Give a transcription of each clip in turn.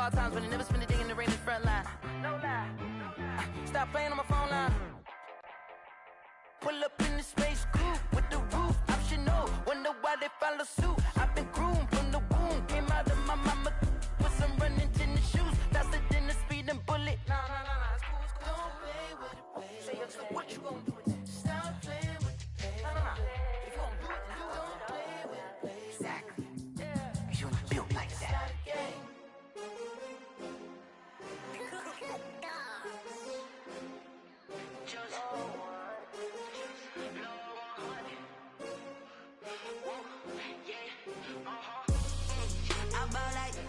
all times, but I never spend a day in the rain in the front line. No lie. Stop playing on my phone line. Pull up in the space coupe with the roof optional. Wonder why they follow suit. I've been groomed from the womb. Came out of my mama with some running tennis shoes. Faster than the speeding bullet. No, it's cool, it's cool. Don't play with the play. Say, what you gonna do with it? Stop playing with the play. No. If you gonna do it, then you don't play with the play. Exactly. Cause you was built like that.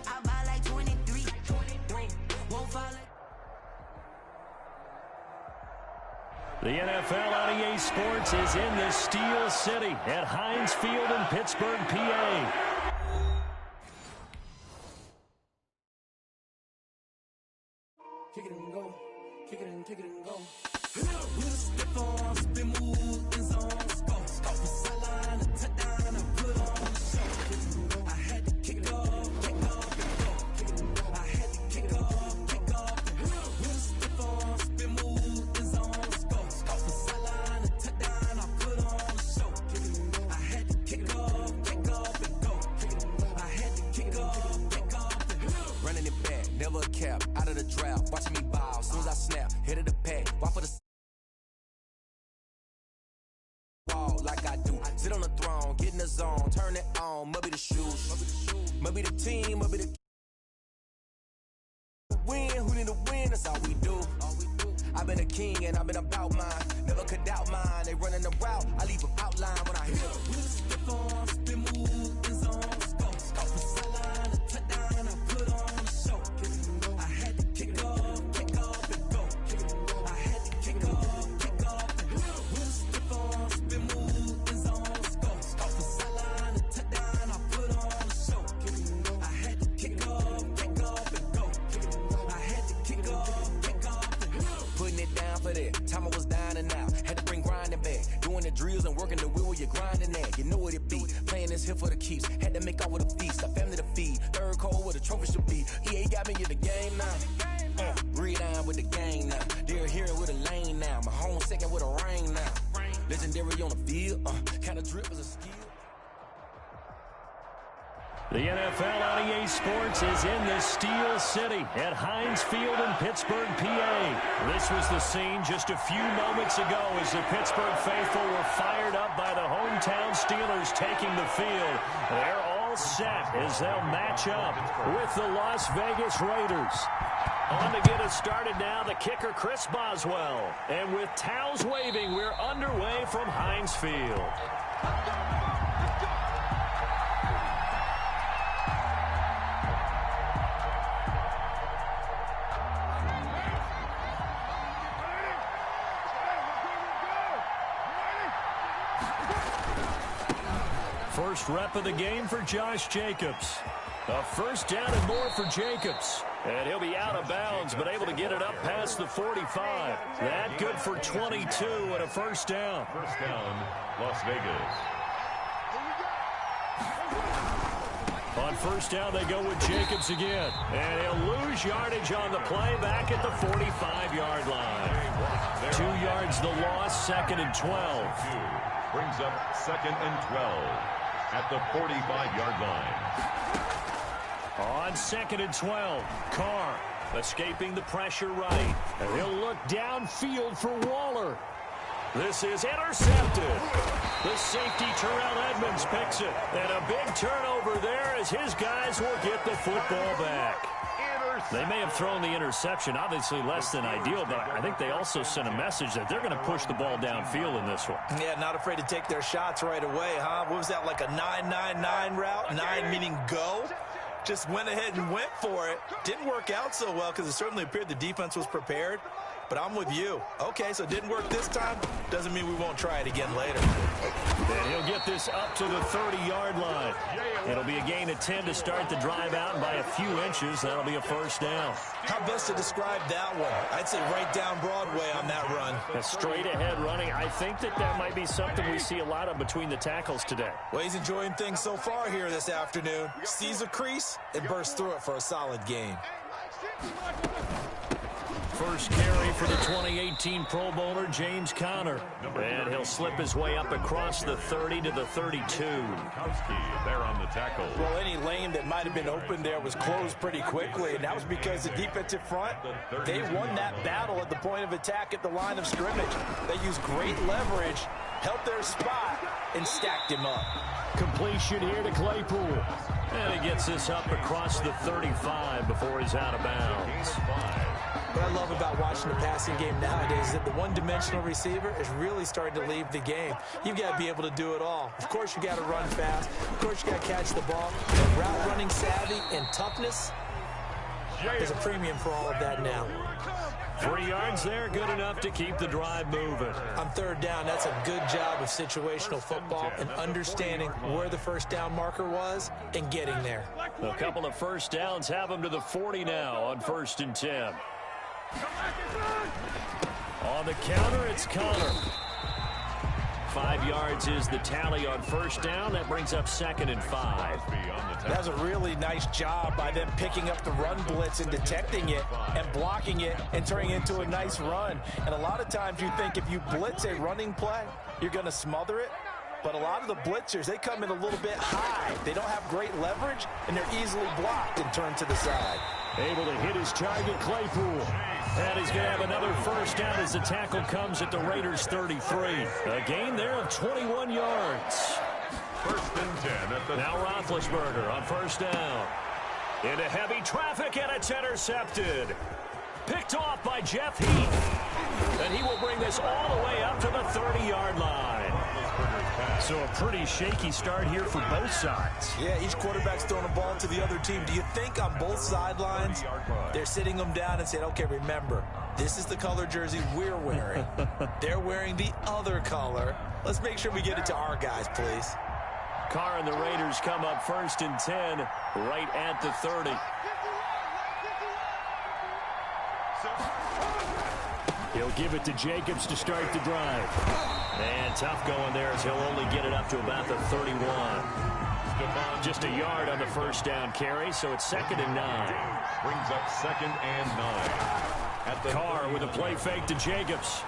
I buy like 23. Won't fall like. The NFL on EA Sports is in the Steel City at Heinz Field in Pittsburgh, PA. Kick it and go. Kick it and go. With a stiff arm, spin move in zones. Go. From sideline to touchdown, I put on the show. I had to kick off and go. I had to kick off and go. With a stiff arm, spin move in zones. Go. From sideline to touchdown, I put on the show. I had to kick off and go. I had to kick off and go. Running it back, never a cap, out of the draft. Watching me bow, as soon as I snap, hit of the pack. Why for the ball like I do. Sit on the throne, get in the zone, turn it on. Maybe the shoes, maybe the team, maybe the win. Who need to win? That's all we do. I've been a king and I've been about mine. Never could doubt mine. They running the route, I leave them outline when I hit them. With a stiff arm, spin move in zones. Go from sideline to touchdown, I put on the show. I had to kick off and go. I had to kick off and go. With a stiff arm, spin move in zones. Go from sideline to touchdown, I put on the show. I had to kick off and go. I had to kick off and go. Putting it down for that. Time I was down and out. Had to bring grinding back. Doing the drills and working the wheel where you're grinding at. You know what it be. Playing this here for the keeps. Had to make out with a feast. A family to feed. Third cold where the trophy should be. EA got me in the game now. Read on with the gang now. They're hearing with a lane now. My home second with a rain now. Legendary on the field. Kind of drip as a skill. The NFL on EA Sports is in the Steel City at Heinz Field in Pittsburgh, PA. This was the scene just a few moments ago as the Pittsburgh faithful were fired up by the hometown Steelers taking the field. They're all set as they'll match up with the Las Vegas Raiders. On to get us started now, the kicker Chris Boswell. And with towels waving, we're underway from Heinz Field. First rep of the game for Josh Jacobs. A first down and more for Jacobs. And he'll be out of bounds, but able to get it up past the 45. That good for 22 and a first down. First down, Las Vegas. On first down, they go with Jacobs again. And he'll lose yardage on the play back at the 45-yard line. 2 yards the loss, second and 12. Brings up second and 12 at the 45-yard line. On second and 12, Carr escaping the pressure right. And he'll look downfield for Waller. This is intercepted. The safety, Terrell Edmonds, picks it. And a big turnover there as his guys will get the football back. They may have thrown the interception, obviously less than ideal, but I think they also sent a message that they're going to push the ball downfield in this one. Yeah, not afraid to take their shots right away, huh? What was that, like a 9-9-9 route? 9 meaning go? Just went ahead and went for it. Didn't work out so well because it certainly appeared the defense was prepared. But I'm with you. Okay, so it didn't work this time. Doesn't mean we won't try it again later. And he'll get this up to the 30-yard line. It'll be a gain of 10 to start the drive out, and by a few inches, that'll be a first down. How best to describe that one? I'd say right down Broadway on that run. A straight-ahead running. I think that might be something we see a lot of between the tackles today. Well, he's enjoying things so far here this afternoon. Sees a crease and bursts through it for a solid gain. First carry for the 2018 Pro Bowler, James Conner. And he'll slip his way up across the 30 to the 32. There on the tackle. Well, any lane that might have been open there was closed pretty quickly, and that was because the defensive front, they won that battle at the point of attack at the line of scrimmage. They used great leverage, held their spot, and stacked him up. Completion here to Claypool. And he gets this up across the 35 before he's out of bounds. What I love about watching the passing game nowadays is that the one-dimensional receiver is really starting to leave the game. You've got to be able to do it all. Of course, you got to run fast. Of course, you got to catch the ball. But route running savvy and toughness, there's a premium for all of that now. 3 yards there, good enough to keep the drive moving. On third down, that's a good job of situational football and understanding where the first down marker was and getting there. A couple of first downs have him to the 40 now on 1st and 10. On the counter, it's Conner. 5 yards is the tally on first down. That brings up 2nd and 5. That was a really nice job by them picking up the run blitz and detecting it and blocking it and turning it into a nice run. And a lot of times you think if you blitz a running play, you're going to smother it. But a lot of the blitzers, they come in a little bit high. They don't have great leverage, and they're easily blocked and turned to the side. Able to hit his target, Claypool. And he's going to have another first down as the tackle comes at the Raiders' 33. A gain there of 21 yards. 1st and 10 at the... Now Roethlisberger on first down. Into heavy traffic, and it's intercepted. Picked off by Jeff Heath. And he will bring this all the way up to the 30-yard line. So a pretty shaky start here for both sides. Yeah, each quarterback's throwing the ball to the other team. Do you think on both sidelines they're sitting them down and saying, okay, remember, this is the color jersey we're wearing. They're wearing the other color. Let's make sure we get it to our guys, please. Carr and the Raiders come up 1st and 10 right at the 30. He'll give it to Jacobs to start the drive. And tough going there as he'll only get it up to about the 31. Just a yard on the first down carry, so it's 2nd and 9. Brings up 2nd and 9. At the Carr with a play fake to Jacobs.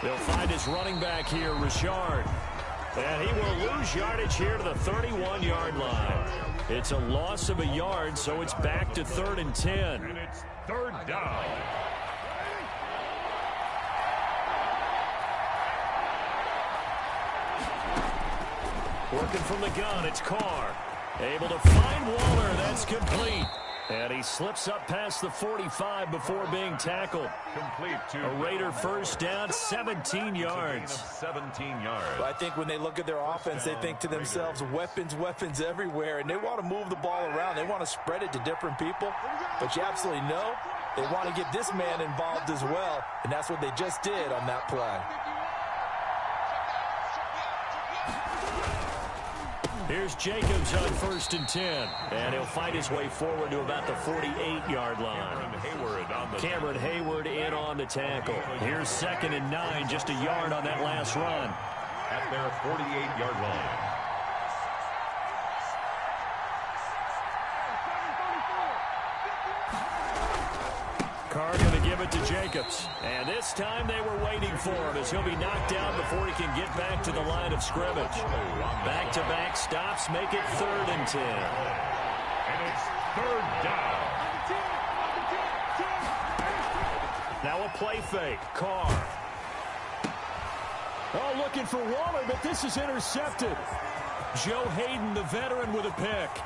They'll find his running back here, Richard. And he will lose yardage here to the 31-yard line. It's a loss of a yard, so it's back to 3rd and 10. And it's 3rd down. Working from the gun, it's Carr. Able to find Waller, that's complete. And he slips up past the 45 before being tackled. Complete to a Raider first down, 17 yards. 17 yards. Well, I think when they look at their offense, they think to themselves, weapons, weapons everywhere. And they want to move the ball around. They want to spread it to different people. But you absolutely know they want to get this man involved as well. And that's what they just did on that play. Here's Jacobs on 1st and 10. And he'll fight his way forward to about the 48-yard line. Cameron Hayward in on the tackle. Here's 2nd and 9, just a yard on that last run. At their 48-yard line. Carr going to give it to Jacobs. And this time they were waiting for him as he'll be knocked down before he can get back to the line of scrimmage. Back-to-back stops make it 3rd and 10. And it's 3rd down. Now a play fake. Carr. Oh, looking for Waller, but this is intercepted. Joe Hayden, the veteran, with a pick.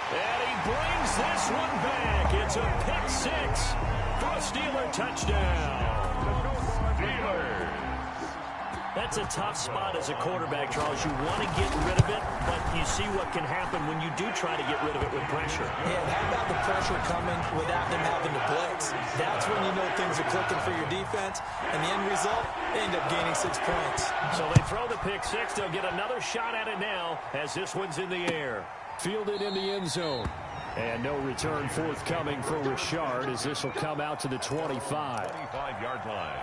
And he brings this one back. It's a pick 6 for a Steeler touchdown. Steelers. That's a tough spot as a quarterback, Charles. You want to get rid of it, but you see what can happen when you do try to get rid of it with pressure. Yeah, how about the pressure coming without them having to blitz? That's when you know things are clicking for your defense. And the end result, they end up gaining 6 points. So they throw the pick 6. They'll get another shot at it now as this one's in the air. Fielded in the end zone. And no return forthcoming for Richard as this will come out to the 25. 25-yard line.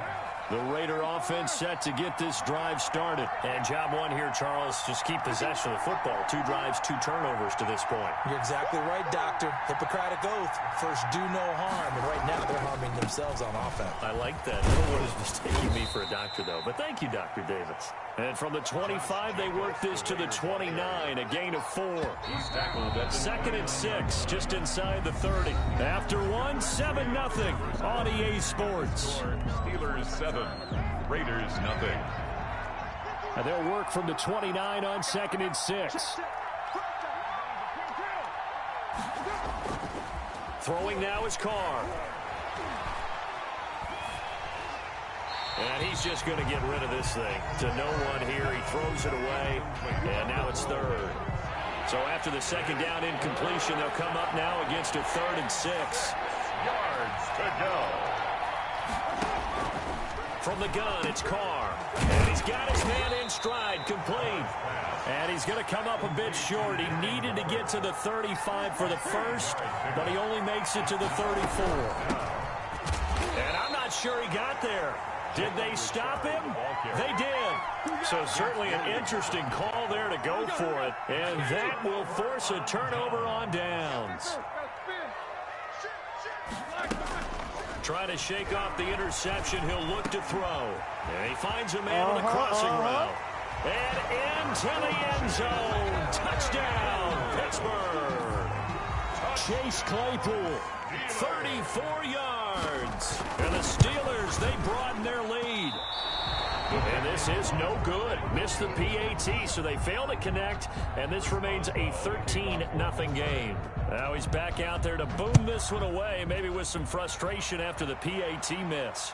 The Raider offense set to get this drive started. And job one here, Charles, just keep possession of the football. 2 drives, 2 turnovers to this point. You're exactly right, Doctor. Hippocratic oath. First, do no harm. And right now, they're harming themselves on offense. I like that. No one is mistaking me for a doctor, though. But thank you, Dr. Davis. And from the 25, they work this to the 29, a gain of 4. He's tackled at the 2nd and 6, just inside the 30. After 1, 7-0 on EA Sports. Steelers 7, Raiders nothing. And they'll work from the 29 on 2nd and 6. Throwing now is Carr. And he's just going to get rid of this thing to no one here. He throws it away, and now it's 3rd. So after the 2nd down incompletion, they'll come up now against a 3rd and 6. Yards to go. From the gun, it's Carr. And he's got his man in stride, complete. And he's going to come up a bit short. He needed to get to the 35 for the first, but he only makes it to the 34. And I'm not sure he got there. Did they stop him? They did. So certainly an interesting call there to go for it. And that will force a turnover on downs. Trying to shake off the interception. He'll look to throw. And he finds a man on the crossing route. And into the end zone. Touchdown, Pittsburgh. Chase Claypool, 34 yards. And the Steelers, they broaden their lead. And this is no good. Missed the PAT, so they fail to connect, and this remains a 13-0 game. Now he's back out there to boom this one away, maybe with some frustration after the PAT miss.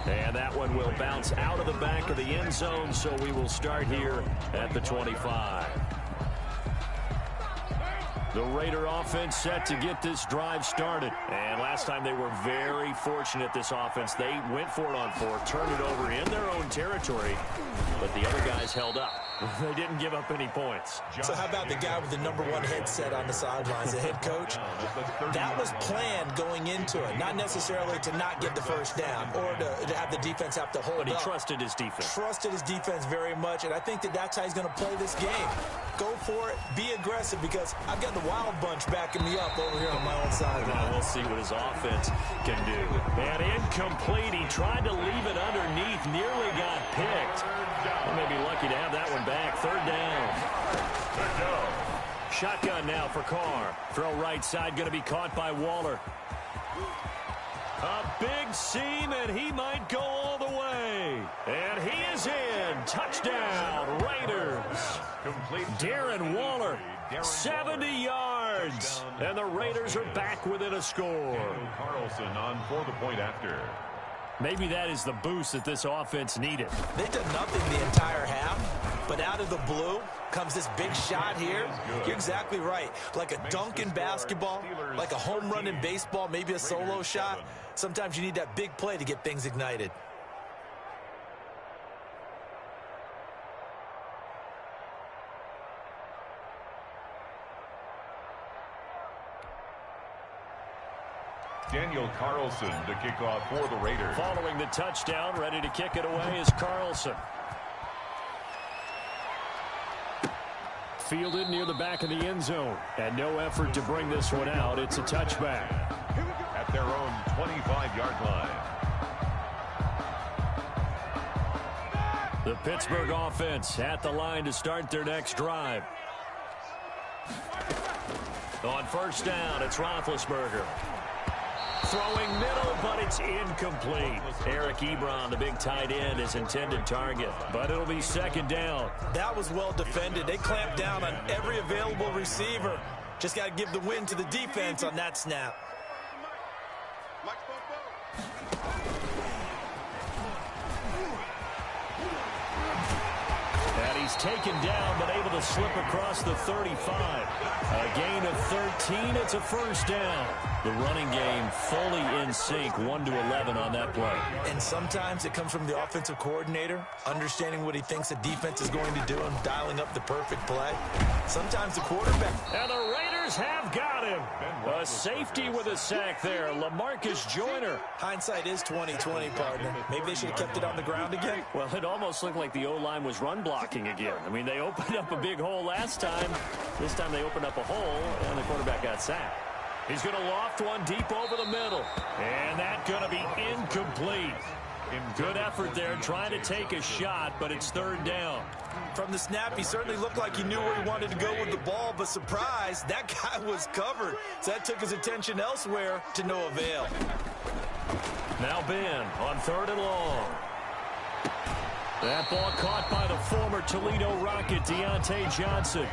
And that one will bounce out of the back of the end zone, so we will start here at the 25. The Raider offense set to get this drive started. And last time they were very fortunate, this offense. They went for it on 4, turned it over in their own territory, but the other guys held up. They didn't give up any points. So how about the guy with the #1 headset on the sidelines, the head coach? That was planned going into it, not necessarily to not get the first down or to have the defense have to hold up. But he trusted his defense. Trusted his defense very much, and I think that's how he's going to play this game. Go for it, be aggressive, because I've got the Wild Bunch backing me up over here on my own sideline. We'll see what his offense can do. And incomplete. He tried to leave it underneath, nearly got picked. He may be lucky to have that one back. 3rd down. Shotgun now for Carr. Throw right side, going to be caught by Waller. A big seam, and he might go all the way. And he is in. Touchdown, Raiders. Darren Waller, 70 yards. And the Raiders are back within a score. Carlson on for the point after. Maybe that is the boost that this offense needed. They've done nothing the entire half, but out of the blue comes this big shot here. You're exactly right. Like a dunk in basketball, like a home run in baseball, maybe a solo shot. Sometimes you need that big play to get things ignited. Daniel Carlson to kick off for the Raiders. Following the touchdown, ready to kick it away is Carlson. Fielded near the back of the end zone. And no effort to bring this one out. It's a touchback. At their own 25-yard line. The Pittsburgh offense at the line to start their next drive. On 1st down, it's Roethlisberger. Throwing middle, but it's incomplete. Eric Ebron, the big tight end, is intended target, but it'll be 2nd down. That was well defended. They clamped down on every available receiver. Just got to give the win to the defense on that snap. And he's taken down, but able to slip across the 35. A gain of 13. It's a 1st down. The running game fully in sync, 1-11 on that play. And sometimes it comes from the offensive coordinator, understanding what he thinks the defense is going to do and dialing up the perfect play. Sometimes the quarterback. And the Raiders Steelers have got him. A safety with a sack there. LaMarcus Joyner. Hindsight is 20/20, partner. Maybe they should have kept it on the ground again. Well, it almost looked like the O-line was run blocking again. I mean, they opened up a big hole last time. This time they opened up a hole, and the quarterback got sacked. He's going to loft one deep over the middle. And that's going to be incomplete. Good effort there trying to take a shot, but it's third down. From the snap, he certainly looked like he knew where he wanted to go with the ball, but surprise, that guy was covered. So that took his attention elsewhere to no avail. Now Ben on third and long. That ball caught by the former Toledo Rocket, Deontay Johnson.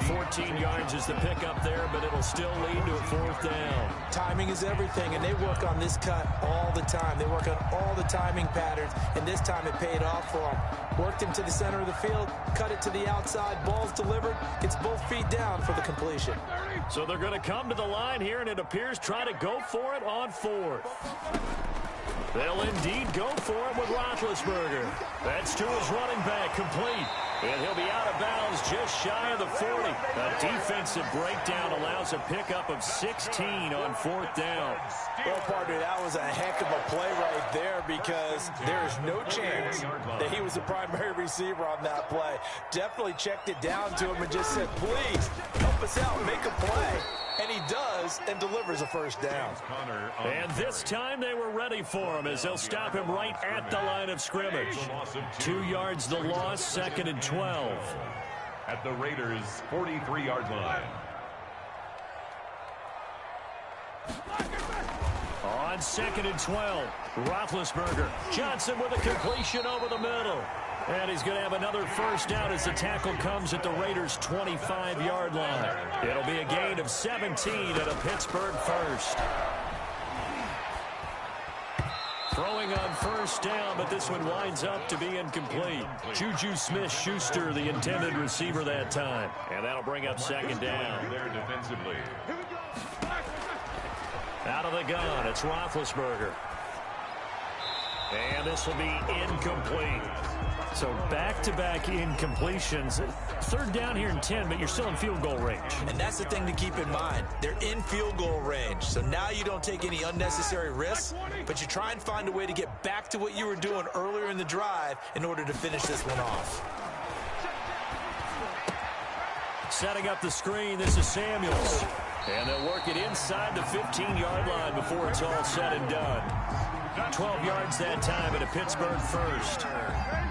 14 yards is the pickup there, but it'll still lead to a fourth down. Timing is everything, and they work on this cut all the time. They work on all the timing patterns, and this time it paid off for them. Worked him to the center of the field, cut it to the outside, ball's delivered, gets both feet down for the completion. So they're going to come to the line here, and it appears try to go for it on fourth. They'll indeed go for it with Roethlisberger. That's to his running back, complete. And he'll be out of bounds just shy of the 40. A defensive breakdown allows a pickup of 16 on fourth down. Well, partner, that was a heck of a play right there because there is no chance that he was the primary receiver on that play. Definitely checked it down to him and just said, please, help us out, make a play. And he does and delivers a first down. And this time they were ready for him as they'll stop him right at the line of scrimmage. 2 yards the loss, second and 12. At the Raiders' 43-yard line. On second and 12, Roethlisberger. Johnson with a completion over the middle. And he's going to have another first down as the tackle comes at the Raiders' 25-yard line. It'll be a gain of 17 at a Pittsburgh first. Throwing on first down, but this one winds up to be incomplete. Juju Smith-Schuster, the intended receiver that time. And that'll bring up second down. There defensively. Out of the gun, it's Roethlisberger. And this will be incomplete. So back-to-back incompletions. Third down here in 10, but you're still in field goal range. And that's the thing to keep in mind. They're in field goal range. So now you don't take any unnecessary risks, but you try and find a way to get back to what you were doing earlier in the drive in order to finish this one off. Setting up the screen, this is Samuels. And they'll work it inside the 15-yard line before it's all said and done. 12 yards that time at a Pittsburgh first.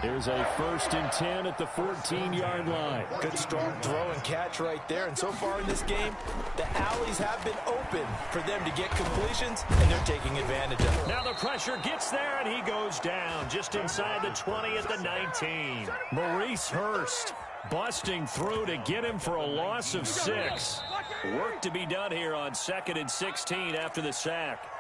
Here's a first and 10 at the 14-yard line. Good strong throw and catch right there. And so far in this game, the alleys have been open for them to get completions, and they're taking advantage of it. Now the pressure gets there, and he goes down just inside the 20 at the 19. Maurice Hurst busting through to get him for a loss of 6. Work to be done here on second and 16 after the sack.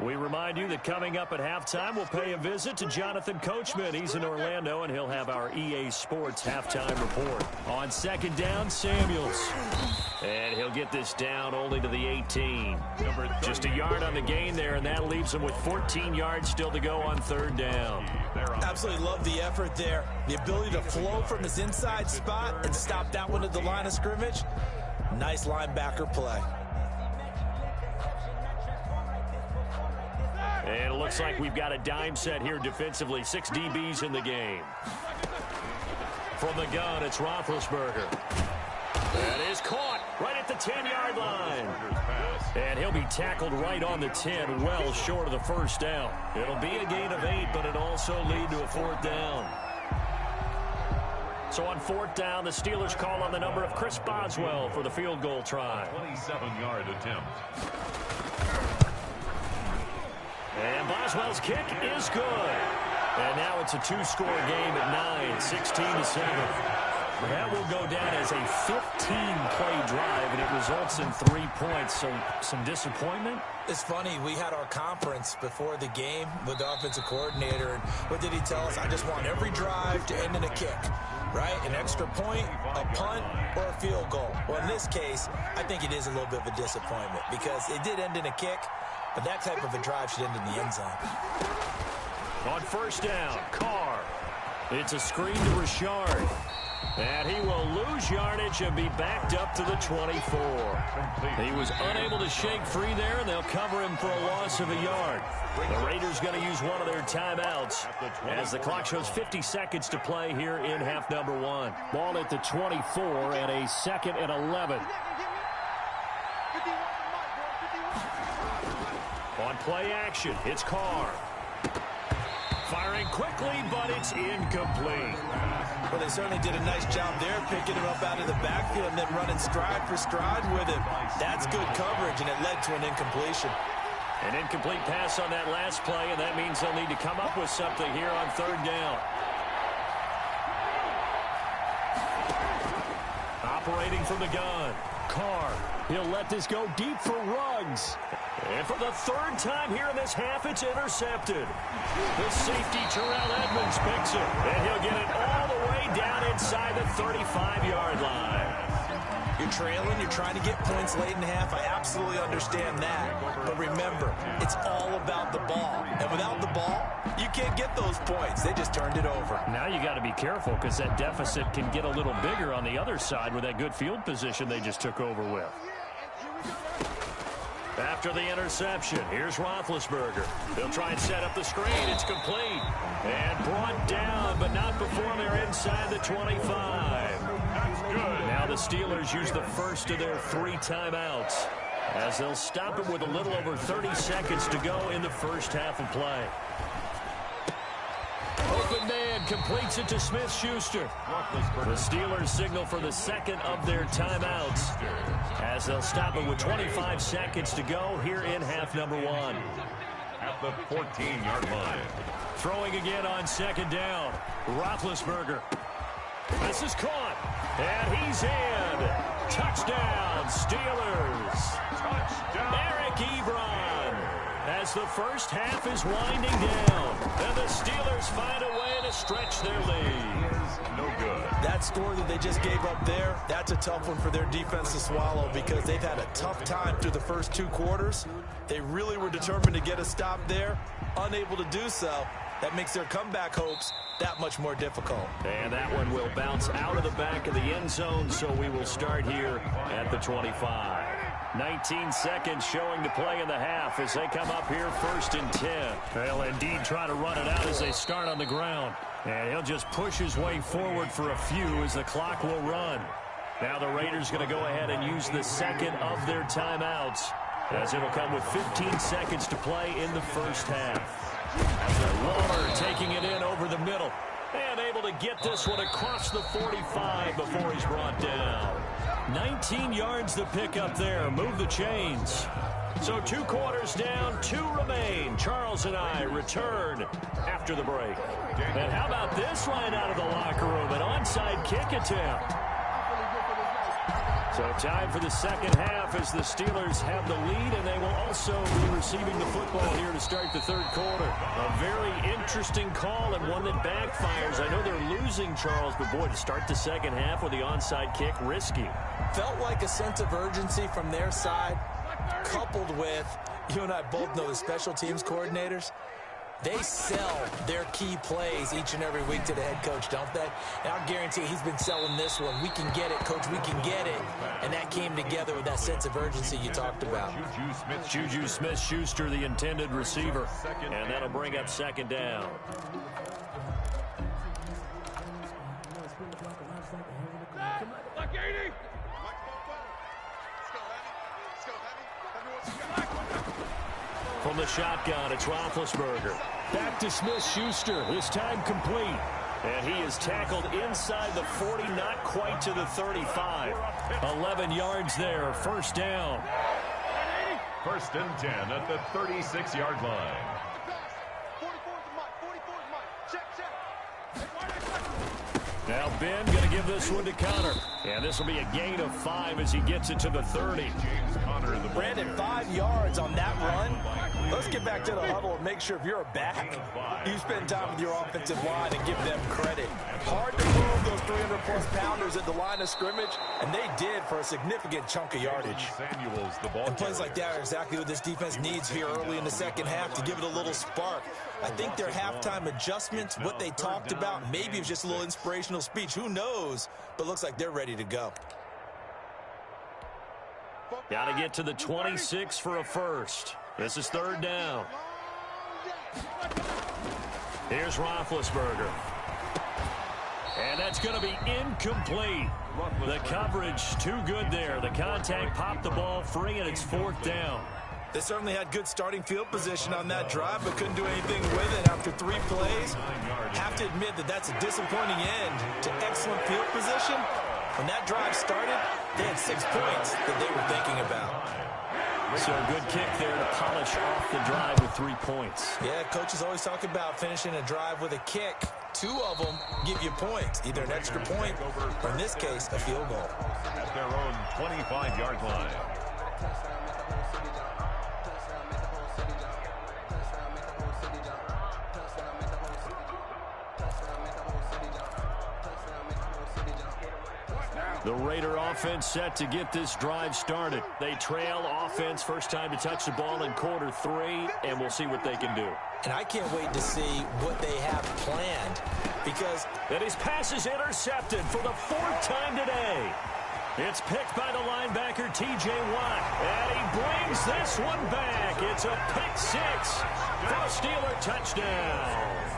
We remind you that coming up at halftime, we'll pay a visit to Jonathan Coachman. He's in Orlando, and he'll have our EA Sports halftime report. On second down, Samuels. And he'll get this down only to the 18. Just a yard on the gain there, and that leaves him with 14 yards still to go on third down. Absolutely love the effort there. The ability to flow from his inside spot and stop that one at the line of scrimmage. Nice linebacker play. And it looks like we've got a dime set here defensively. 6 DBs in the game. From the gun, it's Roethlisberger. That is caught right at the 10-yard line. And he'll be tackled right on the 10, well short of the first down. It'll be a gain of 8, but it'll also lead to a fourth down. So on fourth down, the Steelers call on the number of Chris Boswell for the field goal try. 27-yard attempt. And Boswell's kick is good. And now it's a 2-score game at 9, 16-7. That will go down as a 15-play drive, and it results in 3 points. So some disappointment. It's funny, we had our conference before the game with the offensive coordinator, and what did he tell us? I just want every drive to end in a kick, right? An extra point, a punt, or a field goal. Well, in this case, I think it is a little bit of a disappointment because it did end in a kick, but that type of a drive should end in the end zone. On first down, Carr. It's a screen to Richard. And he will lose yardage and be backed up to the 24. He was unable to shake free there, and they'll cover him for a loss of a yard. The Raiders going to use one of their timeouts as the clock shows 50 seconds to play here in half number one. Ball at the 24 and a 2nd and 11. On play action, it's Carr. Firing quickly, but it's incomplete. Well, they certainly did a nice job there, picking him up out of the backfield and then running stride for stride with him. That's good coverage, and it led to an incompletion. An incomplete pass on that last play, and that means they'll need to come up with something here on third down. Operating from the gun, Carr. He'll let this go deep for Ruggs. And for the 3rd time here in this half, it's intercepted. The safety, Terrell Edmonds, picks it. And he'll get it all the way down inside the 35-yard line. You're trailing, you're trying to get points late in the half. I absolutely understand that. But remember, it's all about the ball. And without the ball, you can't get those points. They just turned it over. Now you got to be careful because that deficit can get a little bigger on the other side with that good field position they just took over with. After the interception, here's Roethlisberger. They'll try and set up the screen. It's complete. And brought down, but not before they're inside the 25. That's good. Now the Steelers use the first of their 3 timeouts as they'll stop it with a little over 30 seconds to go in the first half of play. Open man completes it to Smith-Schuster. The Steelers signal for the 2nd of their timeouts as they'll stop it with 25 seconds to go here in half number one. At the 14-yard line. Throwing again on 2nd down. Roethlisberger. This is caught. And he's in. Touchdown, Steelers. Touchdown. Eric Ebron. As the first half is winding down, and the Steelers find a way to stretch their lead. No good. That score that they just gave up there, that's a tough one for their defense to swallow because they've had a tough time through the first 2 quarters. They really were determined to get a stop there, unable to do so. That makes their comeback hopes that much more difficult. And that one will bounce out of the back of the end zone, so we will start here at the 25. 19 seconds showing to play in the half as they come up here 1st and 10. They'll indeed try to run it out as they start on the ground. And he'll just push his way forward for a few as the clock will run. Now the Raiders going to go ahead and use the 2nd of their timeouts as it'll come with 15 seconds to play in the first half. Waller taking it in over the middle and able to get this one across the 45 before he's brought down. 19 yards to pick up there. Move the chains. So 2 quarters down, 2 remain. Charles and I return after the break. And how about this line out of the locker room? An onside kick attempt. So time for the 2nd half as the Steelers have the lead, and they will also be receiving the football here to start the 3rd quarter. A very interesting call and one that backfires. I know they're losing, Charles, but boy, to start the 2nd half with the onside kick, risky. Felt like a sense of urgency from their side, coupled with, you and I both know the special teams coordinators, they sell their key plays each and every week to the head coach, don't they? And I'll guarantee he's been selling this one. We can get it, coach, we can get it. And that came together with that sense of urgency you talked about. Juju Smith-Schuster, the intended receiver. And that'll bring up 2nd down. From the shotgun, it's Roethlisberger. Back to Smith-Schuster, this time complete. And he is tackled inside the 40, not quite to the 35. 11 yards there, 1st down. 1st and 10 at the 36-yard line. Now Ben going to give this one to Connor. And this will be a gain of 5 as he gets it to the 30. James Conner in the Brandon, 5 yards on that run. Let's get back to the huddle and make sure if you're a back, you spend time with your offensive line and give them credit. Hard to move those 300-plus pounders at the line of scrimmage, and they did for a significant chunk of yardage. And plays like that are exactly what this defense needs here early in the second half to give it a little spark. I think their halftime adjustments, what they talked about, maybe it was just a little inspirational speech. Who knows? But looks like they're ready to go. Got to get to the 26 for a first. This is third down. Here's Roethlisberger. And that's going to be incomplete. The coverage too good there. The contact popped the ball free, and it's fourth down. They certainly had good starting field position on that drive, but couldn't do anything with it after 3 plays. Have to admit that that's a disappointing end to excellent field position. When that drive started, they had 6 points that they were thinking about. So a good kick there to polish off the drive with 3 points. Yeah, coaches always talk about finishing a drive with a kick. 2 of them give you points, either an extra point or, in this case, a field goal. At their own 25-yard line. The Raider offense set to get this drive started. They trail offense, first time to touch the ball in quarter 3, and we'll see what they can do. And I can't wait to see what they have planned because... And his pass is intercepted for the 4th time today. It's picked by the linebacker, T.J. Watt. And he brings this one back. It's a pick 6 for a Steeler touchdown.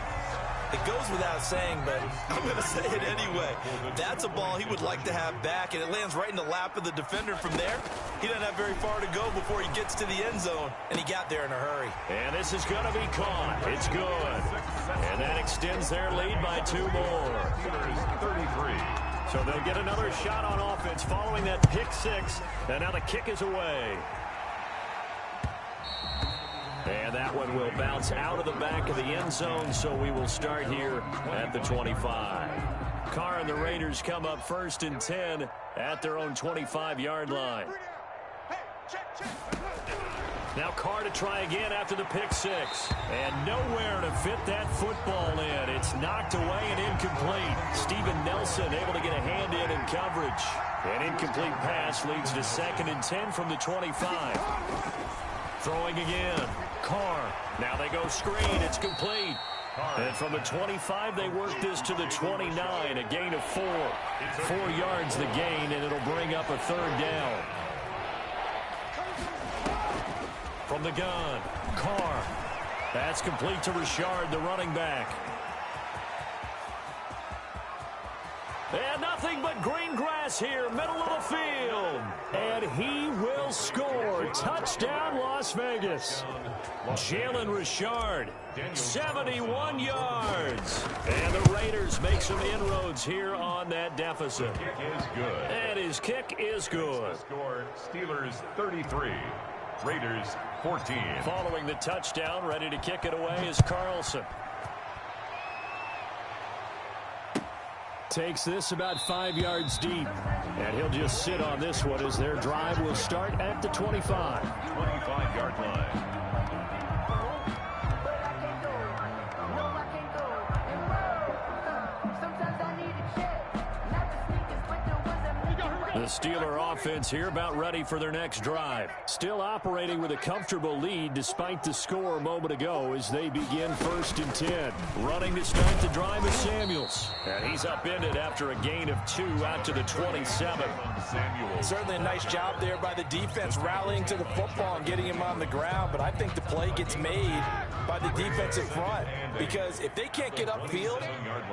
It goes without saying, but I'm going to say it anyway. That's a ball he would like to have back, and it lands right in the lap of the defender from there. He doesn't have very far to go before he gets to the end zone, and he got there in a hurry. And this is going to be caught. It's good. And that extends their lead by 2 more. 33. So they'll get another shot on offense following that pick 6, and now the kick is away. And that one will bounce out of the back of the end zone, so we will start here at the 25. Carr and the Raiders come up 1st and 10 at their own 25-yard line. Now Carr to try again after the pick 6. And nowhere to fit that football in. It's knocked away and incomplete. Steven Nelson able to get a hand in coverage. An incomplete pass leads to 2nd and 10 from the 25. Throwing again. Carr. Now they go screen. It's complete. And from the 25, they work this to the 29. A gain of 4. 4 yards the gain, and it'll bring up a 3rd down. From the gun, Carr. That's complete to Richard, the running back. And nothing but green grass here, middle of the field. And he will score. Touchdown, Las Vegas. Jalen Richard, 71 yards. And the Raiders make some inroads here on that deficit. Kick is good. And his kick is good. Score, Steelers 33, Raiders 14. Following the touchdown, ready to kick it away is Carlson. Takes this about 5 yards deep. And he'll just sit on this one as their drive will start at the 25. 25-yard line. The Steeler offense here about ready for their next drive. Still operating with a comfortable lead despite the score a moment ago as they begin 1st and 10. Running to start the drive is Samuels. And he's upended after a gain of 2 out to the 27. Certainly a nice job there by the defense rallying to the football and getting him on the ground. But I think the play gets made by the defensive front because if they can't get upfield,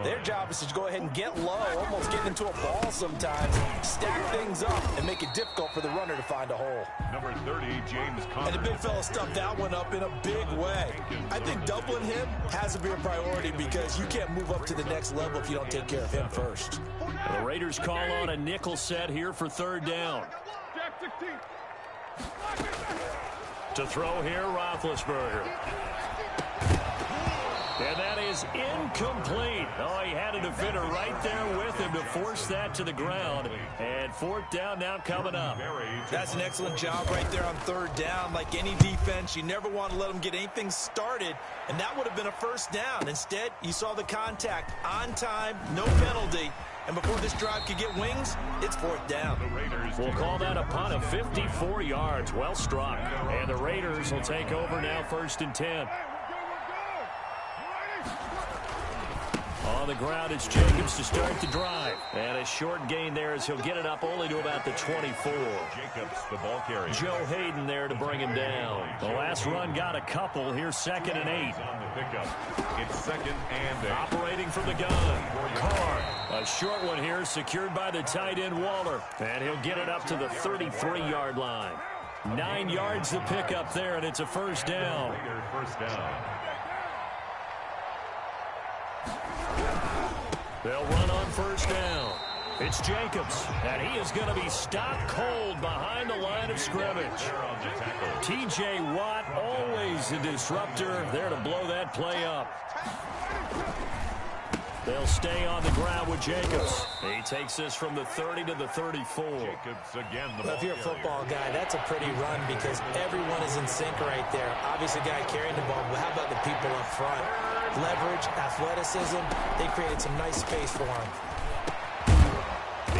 their job is to go ahead and get low, almost get into a ball sometimes, stack things up, and make it difficult for the runner to find a hole. Number 30, James Conner. And the big fella stuffed that one up in a big way. I think doubling him has to be a priority because you can't move up to the next level if you don't take care of him first. The Raiders call on a nickel set here for 3rd down. To throw here, Roethlisberger. And that is incomplete. Oh, he had a defender right there with him to force that to the ground. And fourth down now coming up. That's an excellent job right there on third down. Like any defense, you never want to let them get anything started, and that would have been a first down. Instead, you saw the contact on time, no penalty. And before this drive could get wings, it's fourth down. We'll call that a punt of 54 yards. Well struck. And the Raiders will take over now, 1st and 10. On the ground, it's Jacobs to start the drive. And a short gain there as he'll get it up only to about the 24. Jacobs, the ball carrier. Joe Hayden there to bring him down. The last run got a couple. Here's 2nd and 8. On the pickup. It's 2nd and 8. Operating from the gun. Carr. A short one here secured by the tight end Waller. And he'll get it up to the 33-yard line. 9 yards to pick up there, and it's a first down. First down. They'll run on first down. It's Jacobs, and he is going to be stopped cold behind the line of scrimmage. T.J. Watt, always a disruptor, there to blow that play up. They'll stay on the ground with Jacobs. He takes this from the 30 to the 34. Jacobs again. Well, if you're a football guy, that's a pretty run because everyone is in sync right there. Obviously, guy carrying the ball, but how about the people up front? Leverage, athleticism, they created some nice space for him.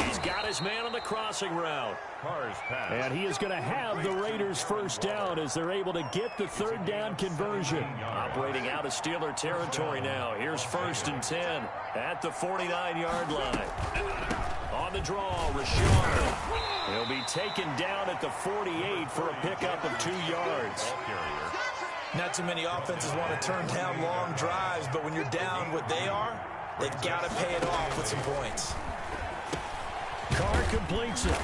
He's got his man on the crossing route. Carr's pass. And he is going to have the Raiders first down as they're able to get the third down conversion. Operating out of Steeler territory now. Here's 1st and 10 at the 49-yard line. On the draw, Rashard. He'll be taken down at the 48 for a pickup of 2 yards. Not too many offenses want to turn down long drives, but when you're down what they are, they've got to pay it off with some points. Carr completes it.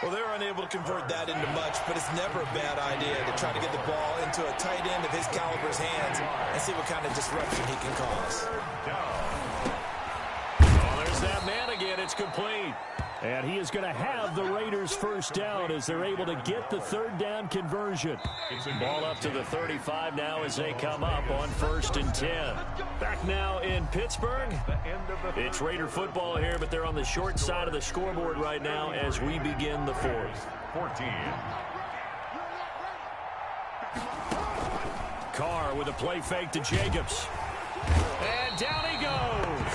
Well, they're unable to convert that into much, but it's never a bad idea to try to get the ball into a tight end of his caliber's hands and see what kind of disruption he can cause. Oh, there's that man again. It's complete. And he is going to have the Raiders first down as they're able to get the third down conversion. Ball up to the 35 now as they come up on 1st and 10. Back now in Pittsburgh. It's Raider football here, but they're on the short side of the scoreboard right now as we begin the 4th. 14. Carr with a play fake to Jacobs. And down he goes.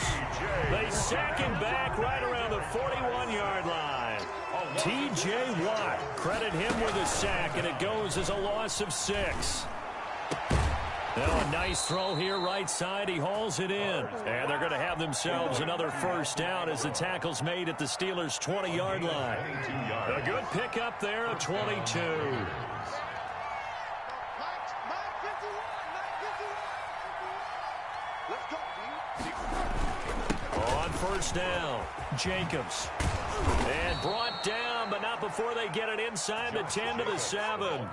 They sack him back right around the 41-yard line. T.J. Watt, credit him with a sack, and it goes as a loss of 6. Now a nice throw here right side. He hauls it in. And they're going to have themselves another first down as the tackle's made at the Steelers' 20-yard line. A good pickup there of 22. On first down, Jacobs. And brought down, but not before they get it inside the 10 to the 7.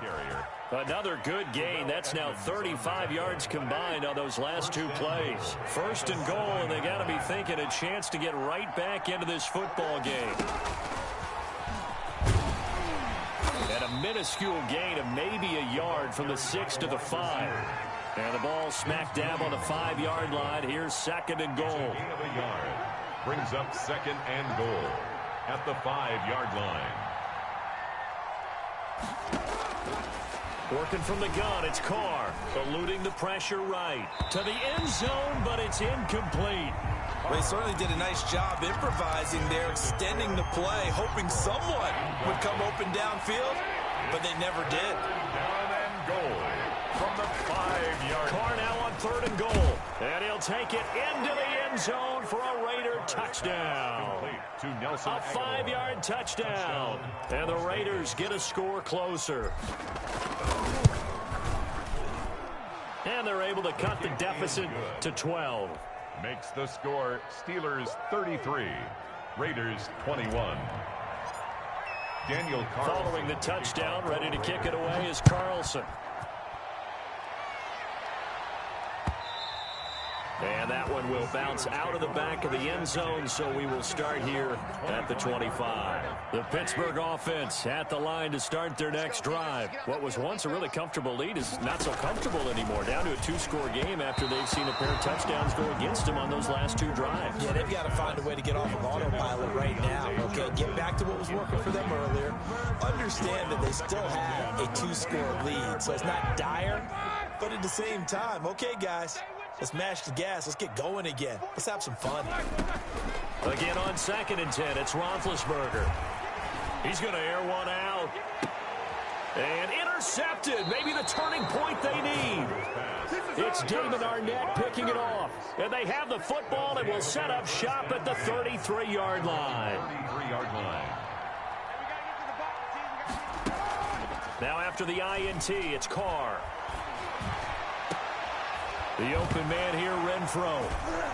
Another good gain. That's now 35 yards combined on those last 2 plays. 1st and goal, and they got to be thinking a chance to get right back into this football game. And a minuscule gain of maybe a yard from the 6 to the 5. And the ball smack dab on the 5-yard line. Here's 2nd and goal. Brings up 2nd and goal at the 5-yard line. Working from the gun, it's Carr. Eluding the pressure right. To the end zone, but it's incomplete. Well, he certainly did a nice job improvising there, extending the play, hoping someone would come open downfield, but they never did. Down and goal from the 5-yard line. Carr now on 3rd and goal. And he'll take it into the end zone for a Raider touchdown. To Nelson. A 5-yard touchdown. And the Raiders get a score closer. And they're able to cut the deficit to 12. Makes the score Steelers 33, Raiders 21. Daniel Carlson. Following the touchdown, ready to kick it away is Carlson. And that one will bounce out of the back of the end zone, so we will start here at the 25. The Pittsburgh offense at the line to start their next drive. What was once a really comfortable lead is not so comfortable anymore. Down to a 2-score game after they've seen a pair of touchdowns go against them on those last 2 drives. Yeah, they've got to find a way to get off of autopilot right now. Okay, get back to what was working for them earlier. Understand that they still have a 2-score lead, so it's not dire, but at the same time, okay, guys, let's mash the gas. Let's get going again. Let's have some fun. Again on 2nd and 10, it's Roethlisberger. He's going to air one out. And intercepted. Maybe the turning point they need. It's David Arnett picking it off. And they have the football and will set up shop at the 33-yard line. Now after the INT, it's Carr. The open man here, Renfro.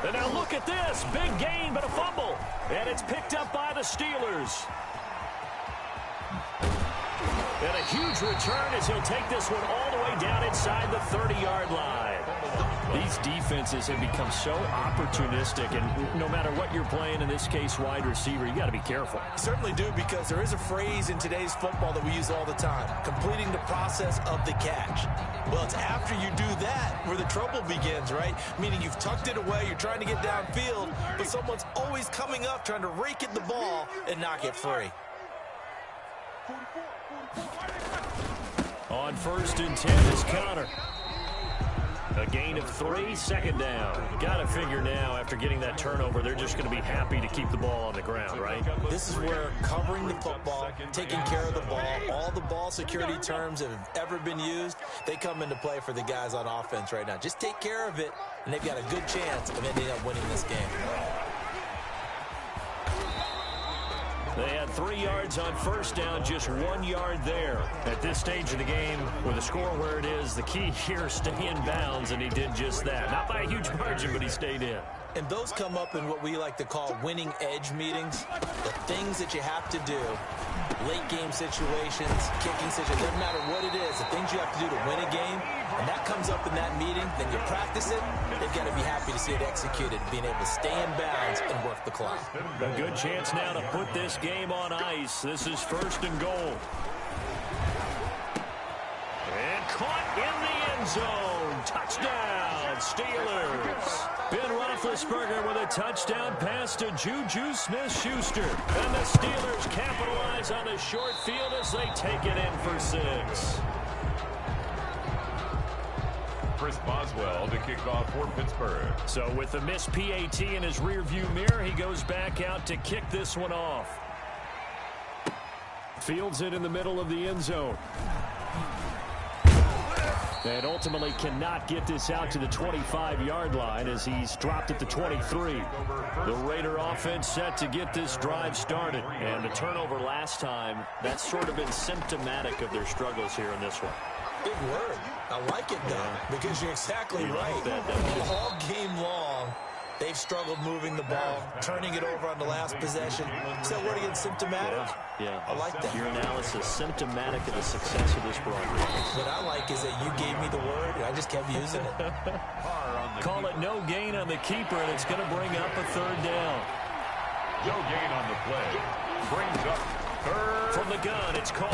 And now look at this. Big gain, but a fumble. And it's picked up by the Steelers. And a huge return as he'll take this one all the way down inside the 30-yard line. These defenses have become so opportunistic, and no matter what you're playing, in this case wide receiver, you got to be careful. Certainly do, because there is a phrase in today's football that we use all the time, completing the process of the catch. Well, it's after you do that where the trouble begins, right? Meaning you've tucked it away, you're trying to get downfield, but someone's always coming up trying to rake at the ball and knock it free. On 1st and 10 is Connor. A gain of 3, 2nd down. Got to figure now, after getting that turnover, they're just going to be happy to keep the ball on the ground, right? This is where covering the football, taking care of the ball, all the ball security terms that have ever been used, they come into play for the guys on offense right now. Just take care of it, and they've got a good chance of ending up winning this game. They had 3 yards on 1st down, just 1 yard there. At this stage of the game, with the score where it is, the key here, stay in bounds, and he did just that. Not by a huge margin, but he stayed in. And those come up in what we like to call winning edge meetings. The things that you have to do, late game situations, kicking situations, doesn't matter what it is, the things you have to do to win a game, and that comes up in that meeting, then you practice it, they've got to be happy to see it executed, being able to stay in bounds and work the clock. A good chance now to put this game on ice. This is 1st and goal. And caught in the end zone. Touchdown, Steelers. Ben Roethlisberger with a touchdown pass to Juju Smith-Schuster. And the Steelers capitalize on the short field as they take it in for 6. Chris Boswell to kick off for Pittsburgh. So with the missed PAT in his rearview mirror, he goes back out to kick this one off. Fields it in the middle of the end zone. And ultimately cannot get this out to the 25-yard line as he's dropped at the 23. The Raider offense set to get this drive started. And the turnover last time, that's sort of been symptomatic of their struggles here in this one. Big word. I like it, though, because you're exactly right. All game long, they've struggled moving the ball, turning it over on the last possession. Is that word again, symptomatic? Yeah. I like that. Your analysis, symptomatic of the success of this broadcast. What I like is that you gave me the word, and I just kept using it. Call it no gain on the keeper, and it's going to bring up a 3rd down. No gain on the play. Brings up 3rd. From the gun, it's Carr.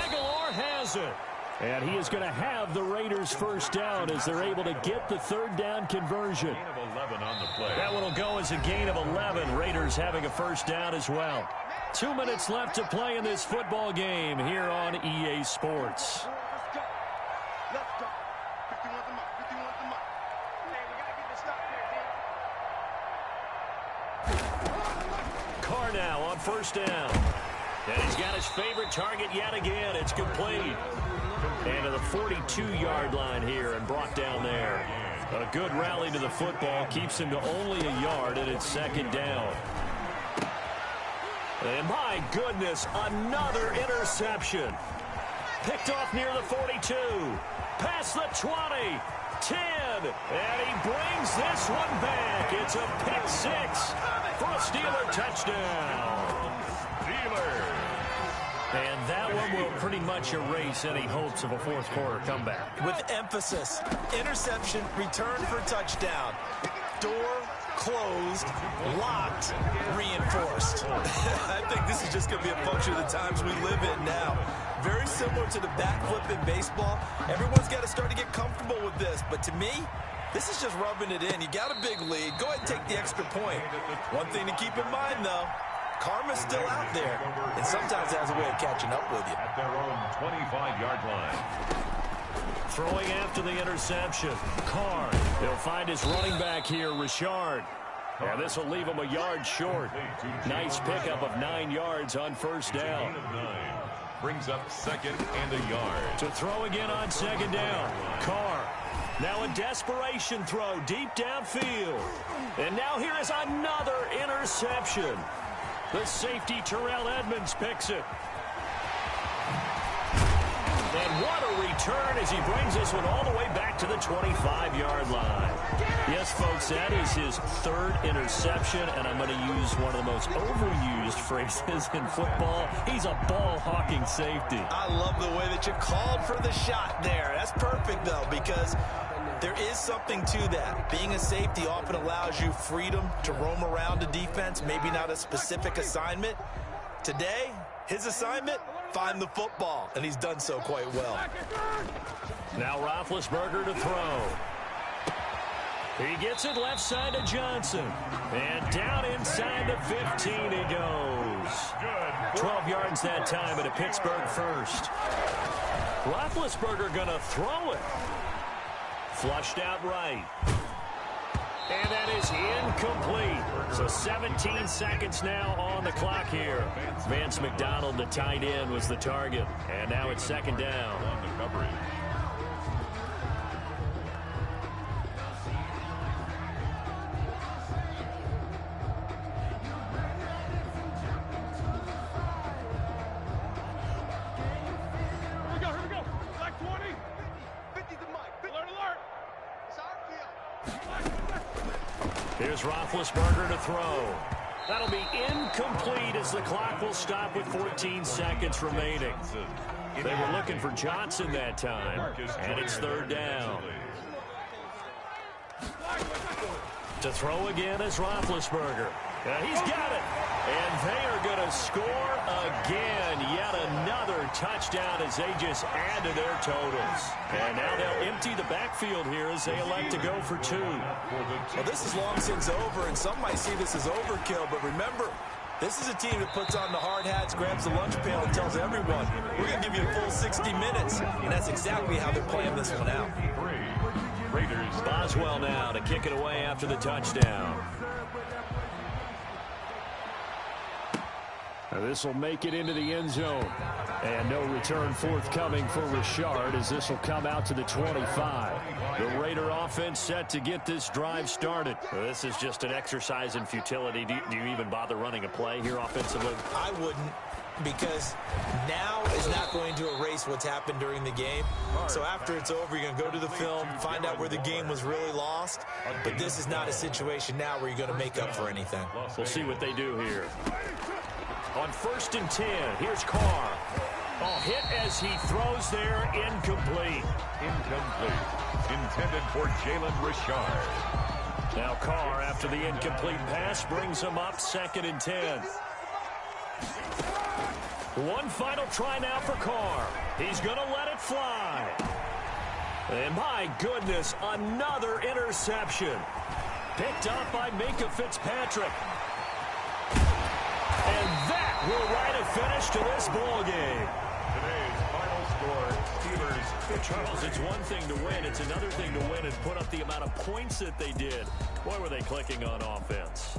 Aguilar has it. And he is going to have the Raiders' 1st down as they're able to get the 3rd down conversion. Gain of 11 on the play. That one will go as a gain of 11. Raiders having a 1st down as well. 2 minutes left to play in this football game here on EA Sports. Carr now on 1st down. And he's got his favorite target yet again. It's complete. And to the 42-yard line here and brought down there. A good rally to the football keeps him to only a yard, and it's 2nd down. And my goodness, another interception. Picked off near the 42. Past the 20. 10. And he brings this one back. It's a pick 6 for a Steeler touchdown. Steelers. And that one will pretty much erase any hopes of a 4th quarter comeback. With emphasis, interception, return for touchdown. Door closed, locked, reinforced. I think this is just going to be a function of the times we live in now. Very similar to the backflip in baseball. Everyone's got to start to get comfortable with this. But to me, this is just rubbing it in. You got a big lead. Go ahead and take the extra point. One thing to keep in mind, though, karma's still out there, and sometimes it has a way of catching up with you. At their own 25-yard line. Throwing after the interception. Carr. He'll find his running back here, Richard. And this will leave him a yard short. Nice pickup of 9 yards on first down. Brings up second and a yard. To throw again on second down. Carr. Now a desperation throw deep downfield. And now here is another interception. The safety, Terrell Edmonds, picks it. And what a return as he brings this one all the way back to the 25-yard line. Yes, folks, that is his third interception, and I'm going to use one of the most overused phrases in football. He's a ball-hawking safety. I love the way that you called for the shot there. That's perfect, though, because there is something to that. Being a safety often allows you freedom to roam around a defense, maybe not a specific assignment. Today, his assignment, find the football, and he's done so quite well. Now Roethlisberger to throw. He gets it left side to Johnson. And down inside to 15 he goes. 12 yards that time at a Pittsburgh first. Roethlisberger going to throw it. Flushed out right. And that is incomplete. So 17 seconds now on the clock here. Vance McDonald, the tight end, was the target. And now it's second down. On the coverage. Here we go. Black 20. 50's the mic. Alert, alert. Here's Roethlisberger to throw. That'll be incomplete as the clock will stop with 14 seconds remaining. They were looking for Johnson that time, and it's third down. To throw again is Roethlisberger. He's got it. And they are going to score again. Yet another touchdown as they just add to their totals. And now they'll empty the backfield here as they elect to go for 2. Well, this is long since over, and some might see this as overkill. But remember, this is a team that puts on the hard hats, grabs the lunch pail, and tells everyone, we're going to give you a full 60 minutes. And that's exactly how they're playing this one out. Raiders. Boswell now to kick it away after the touchdown. This will make it into the end zone. And no return forthcoming for Richard as this will come out to the 25. The Raider offense set to get this drive started. This is just an exercise in futility. Do you even bother running a play here offensively? I wouldn't, because now is not going to erase what's happened during the game. So after it's over, you're going to go to the film, find out where the game was really lost. But this is not a situation now where you're going to make up for anything. We'll see what they do here. On 1st and 10, here's Carr. Oh, hit as he throws there, incomplete. Incomplete. Intended for Jalen Richard. Now Carr, after the incomplete pass, brings him up 2nd and 10. One final try now for Carr. He's going to let it fly. And my goodness, another interception. Picked up by Minkah Fitzpatrick. And that will write a finish to this ball game. Today's final score, Steelers. Charles, it's one thing to win. It's another thing to win and put up the amount of points that they did. Boy, were they clicking on offense.